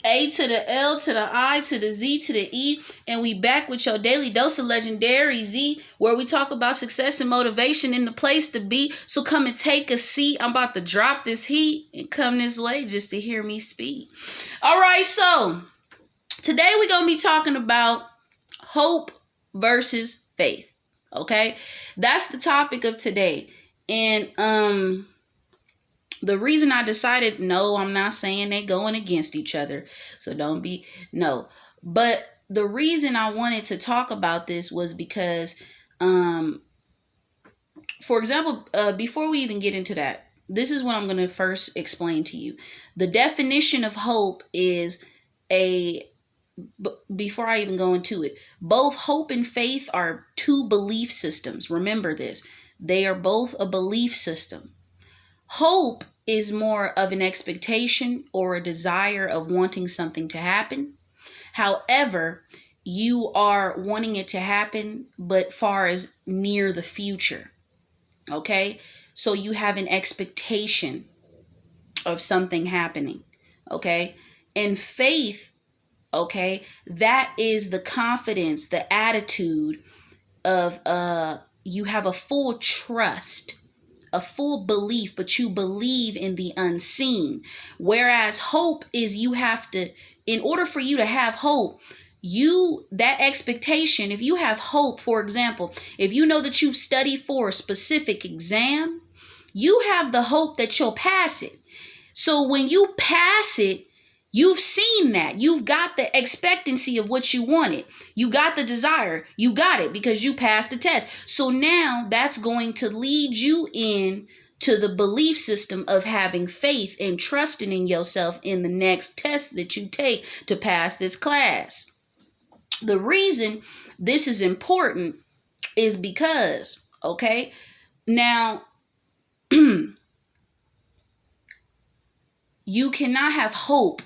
A to the L to the I to the Z to the E, and we back with your daily dose of legendary Z, where we talk about success and motivation in the place to be. So come and take a seat. I'm about to drop this heat and come this way just to hear me speak. All right, so today we're gonna be talking about hope versus faith. Okay, that's the topic of today, and the reason I decided, no, I'm not saying they going against each other. So don't be, no. But the reason I wanted to talk about this was because, for example, before we even get into that, this is what I'm going to first explain to you. The definition of hope is a, before I even go into it, both hope and faith are two belief systems. Remember this. They are both a belief system. Hope is more of an expectation or a desire of wanting something to happen. However, you are wanting it to happen, but far as near the future. Okay? So you have an expectation of something happening. Okay? And faith, okay, that is the confidence, the attitude of you have a full trust, a full belief, but you believe in the unseen. Whereas hope is you have to, in order for you to have hope, that expectation, if you have hope, for example, if you know that you've studied for a specific exam, you have the hope that you'll pass it. So when you pass it, you've seen that. You've got the expectancy of what you wanted. You got the desire. You got it because you passed the test. So now that's going to lead you in to the belief system of having faith and trusting in yourself in the next test that you take to pass this class. The reason this is important is because, okay, now you cannot have hope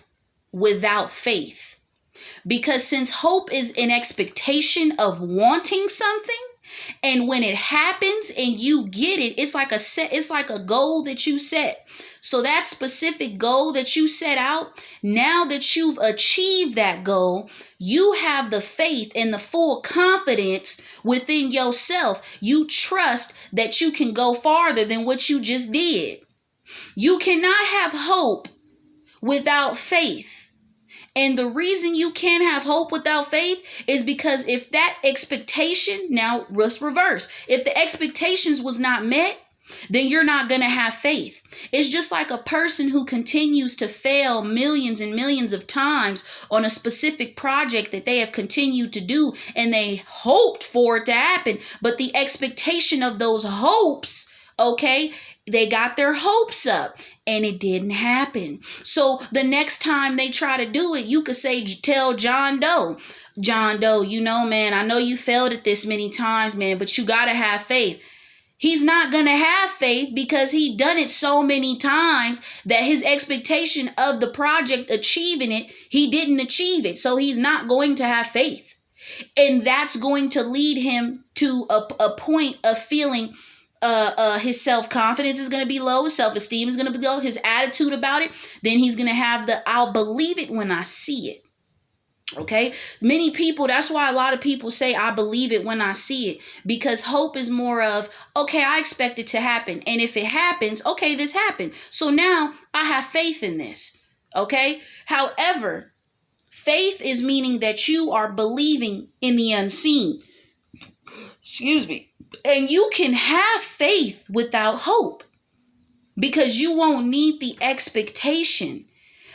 without faith. Because since hope is an expectation of wanting something, and when it happens and you get it, it's like a goal that you set. So that specific goal that you set out, now that you've achieved that goal, you have the faith and the full confidence within yourself. You trust that you can go farther than what you just did. You cannot have hope without faith. And the reason you can't have hope without faith is because if that expectation, now let's reverse. If the expectations was not met, then you're not going to have faith. It's just like a person who continues to fail millions and millions of times on a specific project that they have continued to do, and they hoped for it to happen. But the expectation of those hopes, okay, they got their hopes up and it didn't happen. So the next time they try to do it, you could say, tell John Doe, you know, man, I know you failed at this many times, man, but you got to have faith. He's not going to have faith because he done it so many times that his expectation of the project achieving it, he didn't achieve it. So he's not going to have faith. And that's going to lead him to a point of feeling his self-confidence is going to be low, his self-esteem is going to be low, his attitude about it, then he's going to have I'll believe it when I see it. Okay, many people, that's why a lot of people say I believe it when I see it, because hope is more of, okay, I expect it to happen, and if it happens, okay, this happened, so now I have faith in this. Okay, however, faith is meaning that you are believing in the unseen. Excuse me. And you can have faith without hope because you won't need the expectation,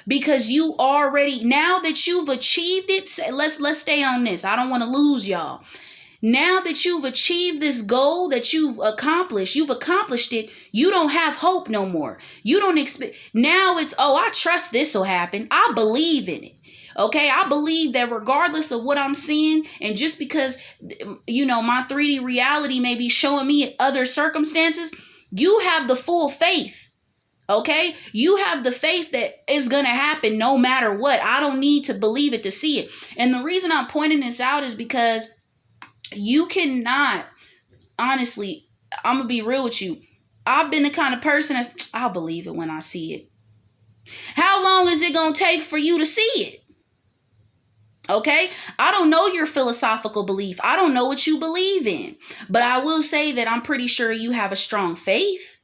because you already, now that you've achieved it, let's stay on this. I don't want to lose y'all. Now that you've achieved this goal that you've accomplished it. You don't have hope no more. You don't expect. Now it's, oh, I trust this will happen. I believe in it. Okay, I believe that regardless of what I'm seeing, and just because, you know, my 3D reality may be showing me other circumstances, you have the full faith. Okay, you have the faith that it's going to happen no matter what. I don't need to believe it to see it. And the reason I'm pointing this out is because you cannot, honestly, I'm going to be real with you. I've been the kind of person I'll believe it when I see it. How long is it going to take for you to see it? Okay, I don't know your philosophical belief. I don't know what you believe in, but I will say that I'm pretty sure you have a strong faith.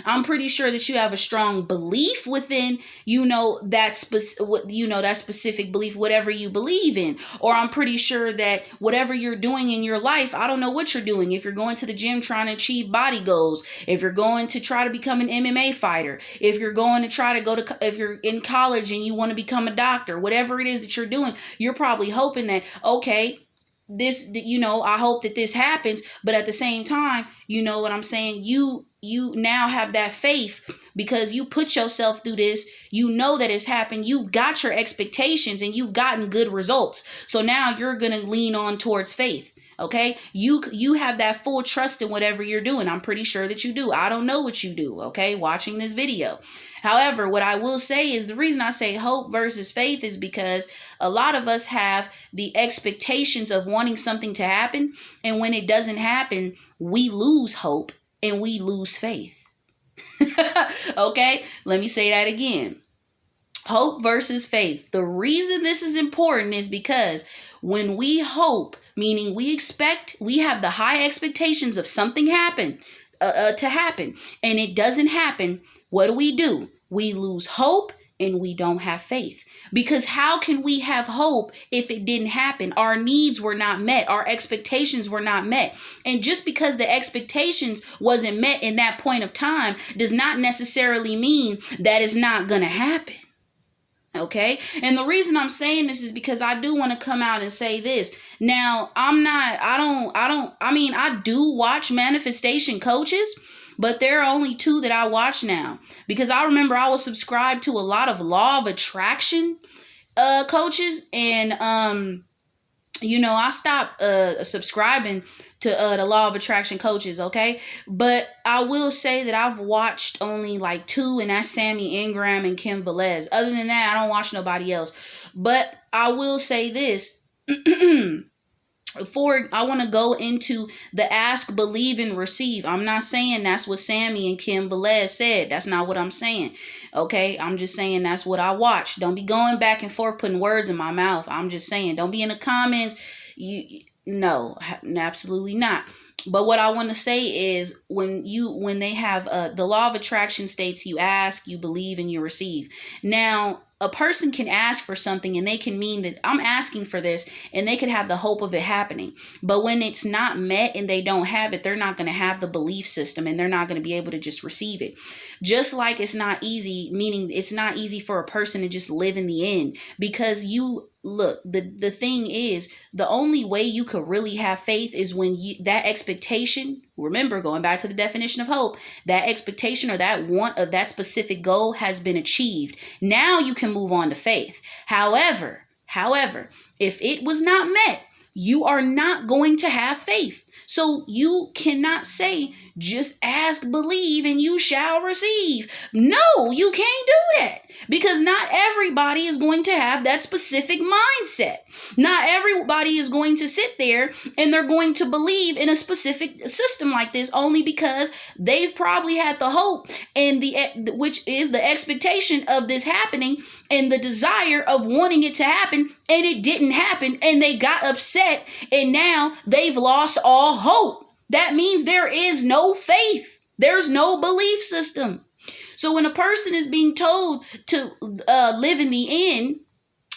I'm pretty sure that you have a strong belief within, that specific belief, whatever you believe in. Or I'm pretty sure that whatever you're doing in your life, I don't know what you're doing. If you're going to the gym trying to achieve body goals, if you're going to try to become an MMA fighter, if you're going to try to if you're in college and you want to become a doctor, whatever it is that you're doing, you're probably hoping that, okay, I hope that this happens. But at the same time, you know what I'm saying? You now have that faith because you put yourself through this. You know that it's happened. You've got your expectations and you've gotten good results. So now you're going to lean on towards faith. Okay, you have that full trust in whatever you're doing. I'm pretty sure that you do. I don't know what you do, okay, watching this video. However, what I will say is the reason I say hope versus faith is because a lot of us have the expectations of wanting something to happen. And when it doesn't happen, we lose hope and we lose faith. Okay, let me say that again. Hope versus faith. The reason this is important is because when we hope, meaning we have the high expectations of something to happen, and it doesn't happen, what do? We lose hope and we don't have faith. Because how can we have hope if it didn't happen? Our needs were not met. Our expectations were not met. And just because the expectations wasn't met in that point of time does not necessarily mean that it's not going to happen. Okay. And the reason I'm saying this is because I do want to come out and say this. Now, I do watch manifestation coaches, but there are only 2 that I watch now because I remember I was subscribed to a lot of law of attraction coaches. And, I stopped subscribing to the law of attraction coaches, okay? But I will say that I've watched only like 2, and that's Sammy Ingram and Kim Velez. Other than that, I don't watch nobody else. But I will say this. Before I want to go into the ask, believe, and receive. I'm not saying that's what Sammy and Kim Velez said. That's not what I'm saying. Okay, I'm just saying that's what I watched. Don't be going back and forth putting words in my mouth. I'm just saying, don't be in the comments. No, absolutely not. But what I want to say is when they have the law of attraction states you ask, you believe, and you receive. Now, a person can ask for something and they can mean that I'm asking for this and they could have the hope of it happening. But when it's not met and they don't have it, they're not going to have the belief system and they're not going to be able to just receive it. Just like it's not easy, meaning it's not easy for a person to just live in the end because look, the thing is, the only way you could really have faith is when that expectation, remember, going back to the definition of hope, that expectation or that want of that specific goal has been achieved. Now you can move on to faith. However, if it was not met, you are not going to have faith. So you cannot say, just ask, believe, and you shall receive. No, you can't do that because not everybody is going to have that specific mindset. Not everybody is going to sit there and they're going to believe in a specific system like this only because they've probably had the hope and which is the expectation of this happening and the desire of wanting it to happen, and it didn't happen and they got upset and now they've lost all hope. That means there is no faith. There's no belief system. So when a person is being told to live in the end,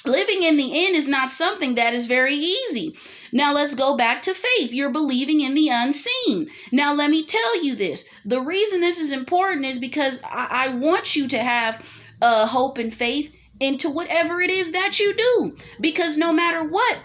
living in the end is not something that is very easy. Now let's go back to faith. You're believing in the unseen. Now let me tell you this. The reason this is important is because I want you to have hope and faith into whatever it is that you do. Because no matter what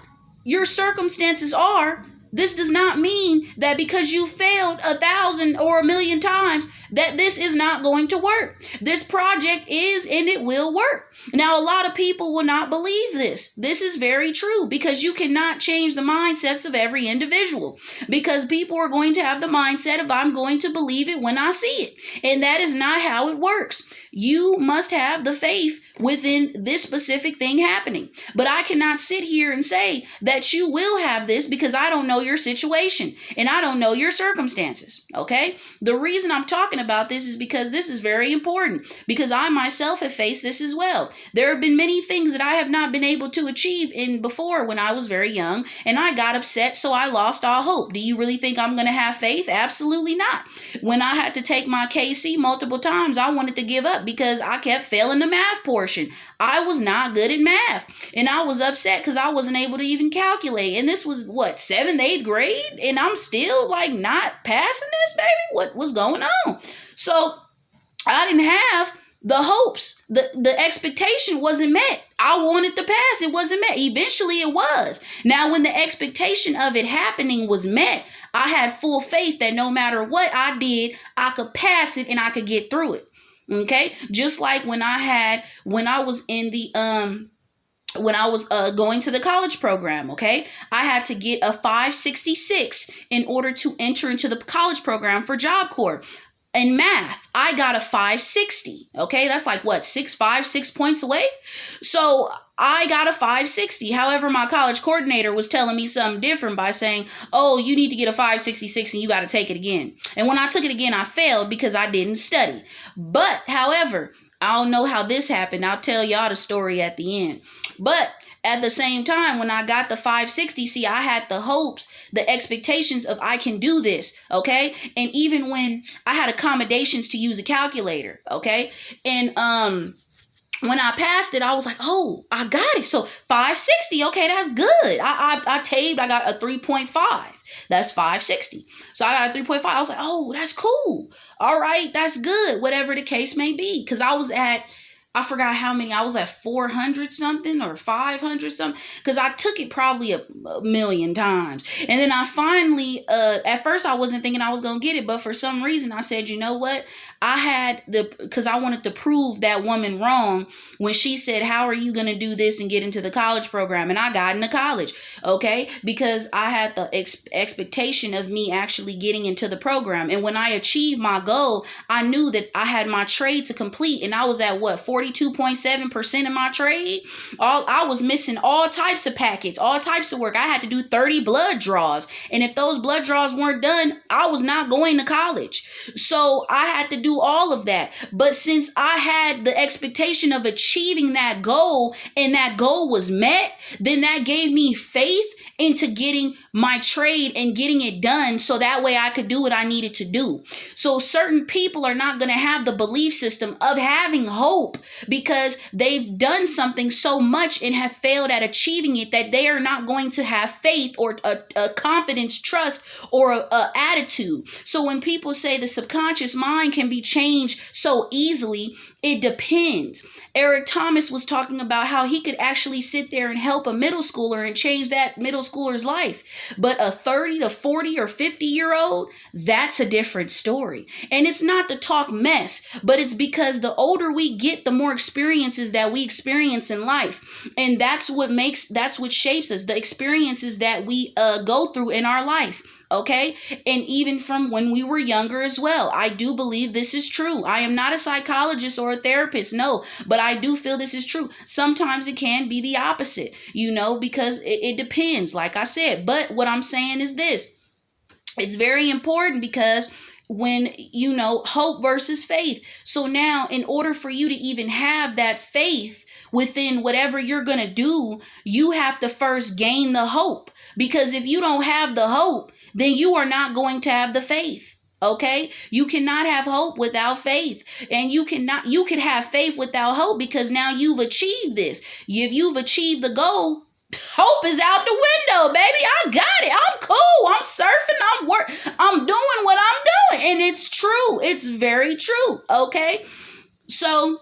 your circumstances are, this does not mean that because you failed 1,000 or 1,000,000 times that this is not going to work. This project is and it will work. Now, a lot of people will not believe this. This is very true because you cannot change the mindsets of every individual because people are going to have the mindset of I'm going to believe it when I see it. And that is not how it works. You must have the faith within this specific thing happening. But I cannot sit here and say that you will have this because I don't know your situation and I don't know your circumstances. Okay. The reason I'm talking about this is because this is very important, because I myself have faced this as well. There have been many things that I have not been able to achieve in before when I was very young, and I got upset. So I lost all hope. Do you really think I'm going to have faith? Absolutely not. When I had to take my KC multiple times, I wanted to give up because I kept failing the math portion. I was not good at math, and I was upset because I wasn't able to even calculate. And this was what, 7th, 8th grade, and I'm still like not passing this, baby. What was going on? So I didn't have the hopes. The expectation wasn't met. I wanted to pass. It wasn't met. Eventually it was. Now, when the expectation of it happening was met, I had full faith that no matter what I did, I could pass it and I could get through it. Okay. Just like when I was in the, when I was going to the college program, okay, I had to get a 566 in order to enter into the college program for Job Corps. In math, I got a 560. Okay, that's like what, 6 points away. So I got a 560. However, my college coordinator was telling me something different by saying, oh, you need to get a 566 and you got to take it again. And when I took it again, I failed because I didn't study. But however, I don't know how this happened. I'll tell y'all the story at the end. But at the same time, when I got the 560, see, I had the hopes, the expectations of I can do this, okay? And even when I had accommodations to use a calculator, okay? And when I passed it, I was like, oh, I got it. So 560, okay, that's good. I taped, I got a 3.5. That's 560. So I got a 3.5. I was like, oh, that's cool. All right, that's good. Whatever the case may be. Because I forgot how many. I was at 400 something or 500 something, because I took it probably a million times. And then I finally, at first I wasn't thinking I was going to get it, but for some reason I said, you know what? Because I wanted to prove that woman wrong when she said, how are you going to do this and get into the college program? And I got into college, okay? Because I had the expectation of me actually getting into the program. And when I achieved my goal, I knew that I had my trade to complete. And I was at what, 42.7% of my trade? I was missing all types of packets, all types of work. I had to do 30 blood draws. And if those blood draws weren't done, I was not going to college. So I had to do all of that. But since I had the expectation of achieving that goal and that goal was met, then that gave me faith into getting my trade and getting it done, so that way I could do what I needed to do. So certain people are not going to have the belief system of having hope because they've done something so much and have failed at achieving it that they are not going to have faith or a confidence, trust, or a attitude. So when people say the subconscious mind can be changed so easily, it depends. Eric Thomas was talking about how he could actually sit there and help a middle schooler and change that middle schooler's life. But a 30 to 40 or 50-year-old, that's a different story. And it's not to talk mess, but it's because the older we get, the more experiences that we experience in life. And that's what shapes us, the experiences that we go through in our life. Okay. And even from when we were younger as well, I do believe this is true. I am not a psychologist or a therapist, no, but I do feel this is true. Sometimes it can be the opposite, because it depends, like I said. But what I'm saying is this: it's very important because when, hope versus faith. So now, in order for you to even have that faith within whatever you're going to do, you have to first gain the hope. Because if you don't have the hope, then you are not going to have the faith. Okay? You cannot have hope without faith. And you can have faith without hope, because now you've achieved this. If you've achieved the goal, hope is out the window, baby. I got it. I'm cool. I'm surfing. I'm doing what I'm doing. And it's true. It's very true. Okay? So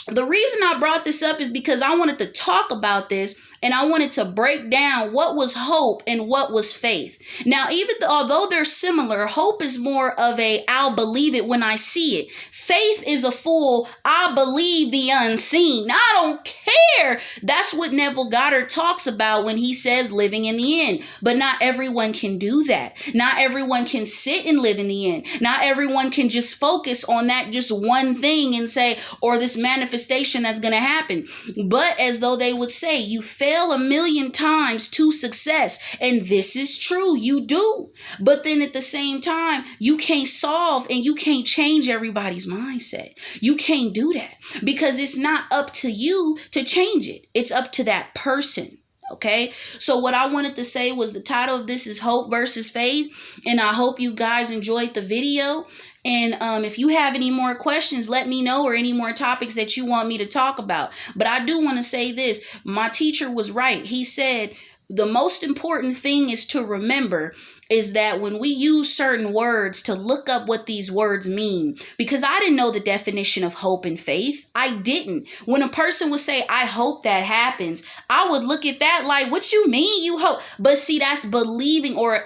the reason I brought this up is because I wanted to talk about this. And I wanted to break down what was hope and what was faith. Now, although they're similar, hope is more of I'll believe it when I see it. Faith is a full, I believe the unseen. I don't care Goddard, that's what Neville Goddard talks about when he says living in the end. But not everyone can do that. Not everyone can sit and live in the end. Not everyone can just focus on that just one thing and say, or this manifestation that's going to happen. But as though they would say, you fail a million times to success. And this is true. You do. But then at the same time, you can't solve and you can't change everybody's mindset. You can't do that because it's not up to you to change it. It's up to that person. Okay, so what I wanted to say was the title of this is Hope versus Faith, and I hope you guys enjoyed the video. And if you have any more questions, let me know, or any more topics that you want me to talk about. But I do want to say this. My teacher was right. He said the most important thing is to remember is that when we use certain words, to look up what these words mean. Because I didn't know the definition of hope and faith. I didn't. When a person would say, I hope that happens, I would look at that like, what you mean you hope? But see, that's believing or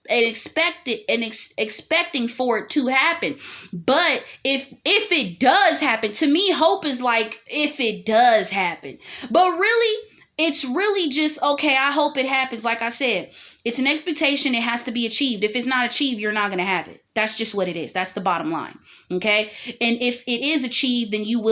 expecting for it to happen. But if it does happen, to me, hope is like if it does happen. But really, it's really just, okay, I hope it happens. Like I said, it's an expectation. It has to be achieved. If it's not achieved, you're not going to have it. That's just what it is. That's the bottom line. Okay. And if it is achieved, then you will